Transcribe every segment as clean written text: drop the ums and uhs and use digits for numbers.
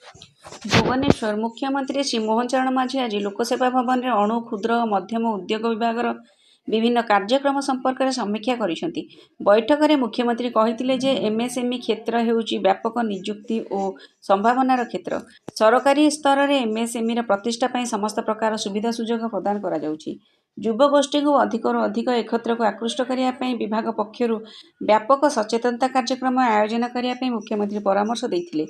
भुवनेश्वर मुख्यमंत्री श्री मोहन चरण माझी आज लोकसेवा भवन में अणु क्षुद्र और मध्यम उद्योग विभाग विभिन्न कार्यक्रम संपर्क में समीक्षा करिसेंती। बैठक में मुख्यमंत्री कहिथिले जे एमएसएमई क्षेत्र हेउची व्यापक नियुक्ति और संभावनार क्षेत्र। सरकारी स्तर में एमएसएमई प्रतिष्ठा ପାଇଁ समस्त प्रकार सुविधा सुजोग प्रदान करा जाउची। युवगोष्ठी को अधिकरू अधिक ए क्षेत्र को आकृष्ट करिया ପାଇଁ विभाग पक्षरु व्यापक सचेतनता कार्यक्रम आयोजन करिया ପାଇଁ मुख्यमंत्री परामर्श देइथिले।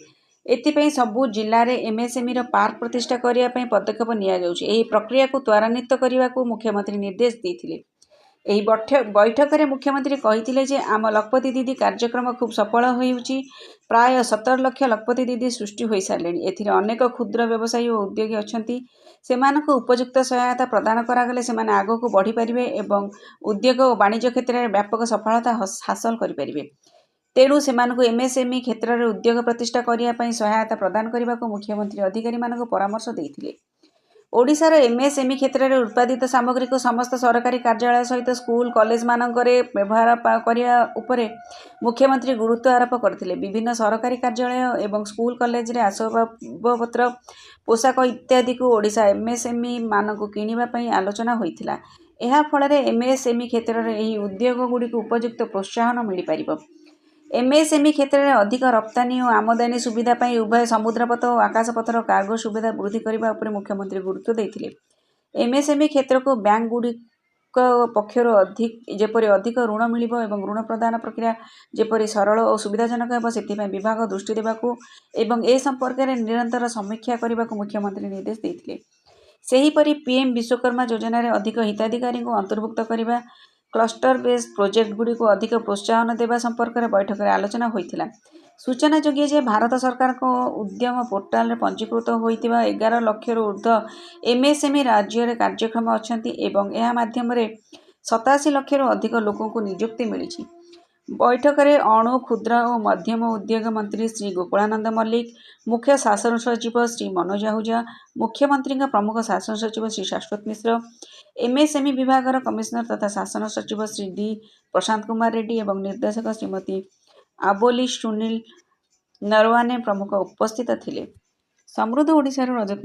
एथिपाई सबु जिले में एमएसएमई पार्क प्रतिष्ठा करिया ପାଇଁ पदक्षेप निया जाउची। एही प्रक्रिया को त्वरान्वित करने को मुख्यमंत्री निर्देश देइथिले। एही बैठक में मुख्यमंत्री कहिथिले जे आम लखपति दीदी कार्यक्रम खूब सफल होइउची। प्राय 17 लाख लखपति दीदी सृष्टि हो सारे। एथिरे अनेक क्षुद्र व्यवसायी और उद्योगी अछंती। सेमानकु उपयुक्त सहायता प्रदान करागले सेमाने आगकु बढ़ी पारिबे एवं उद्योग और वाणिज्य क्षेत्र में व्यापक सफलता हासिल करि पारिबे। तेणु सेमानकु एमएसएमई क्षेत्र में उद्योग प्रतिष्ठा करिया ପାଇଁ सहायता प्रदान करने को मुख्यमंत्री अधिकारी मानक परामर्श देइथिले। ओडिशार एमएसएमई क्षेत्र में उत्पादित सामग्री को समस्त सरकारी कार्यालय सहित स्कूल कॉलेज मानकरे व्यवहार करिया उपरे मुख्यमंत्री गुरुत्व आरोप करथिले। विभिन्न सरकारी कार्यालय एवं स्कूल कॉलेज रे आसबाबपत्र पोशाक इत्यादि को ओडिशा एमएसएमई मानक किनिबा ପାଇଁ आलोचना होइथिला। एहा फଳରେ एमएसएमई क्षेत्र में एही उद्योग गुडी को उपयुक्त प्रोत्साहन मिल पारिबो। एमएसएमई क्षेत्र में अधिक रप्तानी और आमदानी सुविधा ପାଇଁ उभय समुद्रपथ और आकाशपथर कार्गो सुविधा वृद्धि करने उपर मुख्यमंत्री गुरुत्व देइथिले। एमएसएमई क्षेत्र को बैंक गुडिक पक्षर जेपरि अधिक ऋण मिलिबो एवं ऋण प्रदान प्रक्रिया जेपरि सरल और सुविधाजनक हेबो सेथिपाई विभाग दृष्टि देबाकू एवं ए संपर्क में निरंतर समीक्षा करने को मुख्यमंत्री निर्देश देइथिले। सेहीपरि पीएम विश्वकर्मा योजना रे अधिक हिताधिकारी को अंतर्भुक्त करने क्लस्टर बेस्ड प्रोजेक्ट गुडी को अधिक प्रोत्साहन देवा संपर्क में बैठक में आलोचना होइथिला। सूचना जोग्य जे भारत सरकार को उद्यम पोर्टाल रे पंजीकृत होइतिबा 11 लाख ऊर्ध्व एमएसएमई राज्य रे कार्यक्रम अछंती एवं एहा माध्यम रे 87 लाख अधिक लोकों को नियुक्ति मिली। बैठक में अणु क्षुद्र और मध्यम उद्योग मंत्री श्री गोकुलानंद मल्लिक, मुख्य शासन सचिव श्री मनोज आहूजा, मुख्यमंत्री प्रमुख शासन सचिव श्री शाश्वत मिश्र, एमएसएमई विभाग कमिश्नर तथा शासन सचिव श्री डी प्रशांत कुमार रेड्डी एवं निर्देशक श्रीमती आबोली सुनील नरवाने प्रमुख उपस्थित थिले। समृद्ध ओडिशार रजत